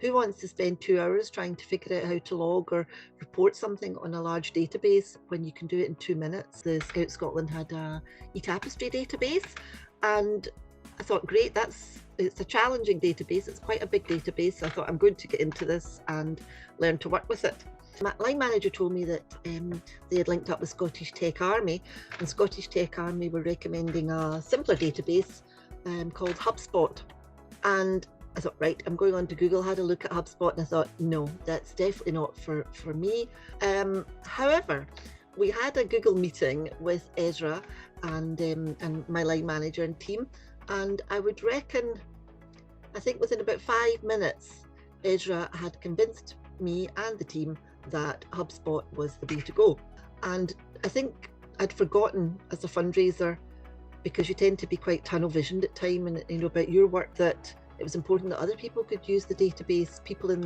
Who wants to spend 2 hours trying to figure out how to log or report something on a large database when you can do it in 2 minutes? The Scout Scotland had a e-tapestry database, and I thought, great, it's a challenging database. It's quite a big database. I thought, I'm going to get into this and learn to work with it. My line manager told me that they had linked up with Scottish Tech Army, and Scottish Tech Army were recommending a simpler database called HubSpot. And I thought, right, I'm going on to Google, had a look at HubSpot, and I thought, no, that's definitely not for me. However, we had a Google meeting with Ezra and my line manager and team, and I would reckon, I think within about 5 minutes, Ezra had convinced me and the team that HubSpot was the way to go. And I think I'd forgotten as a fundraiser, because you tend to be quite tunnel visioned at time, and about your work, that it was important that other people could use the database, people in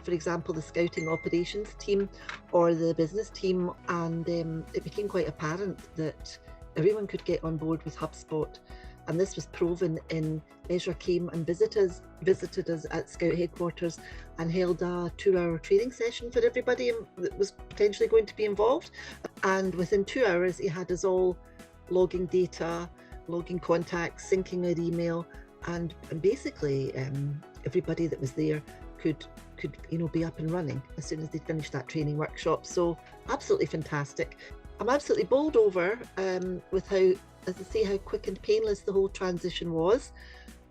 for example, the scouting operations team or the business team, and it became quite apparent that everyone could get on board with HubSpot. And this was proven in Ezra came and visited us at Scout headquarters and held a 2-hour training session for everybody that was potentially going to be involved. And within 2 hours, he had us all logging data, logging contacts, syncing our email, and basically everybody that was there could be up and running as soon as they'd finished that training workshop. So absolutely fantastic. I'm absolutely bowled over with how, as I say, how quick and painless the whole transition was.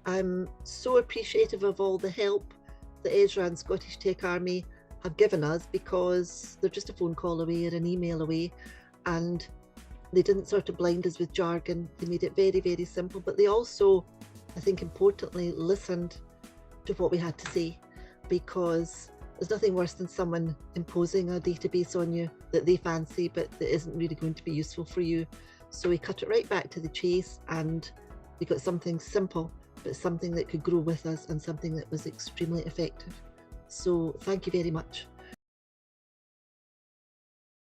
I'm so appreciative of all the help that Ezra and Scottish Tech Army have given us, because they're just a phone call away or an email away, and they didn't sort of blind us with jargon. They made it very, very simple, but they also, I think importantly, listened to what we had to say, because there's nothing worse than someone imposing a database on you that they fancy but that isn't really going to be useful for you. So we cut it right back to the chase, and we got something simple, but something that could grow with us and something that was extremely effective. So thank you very much.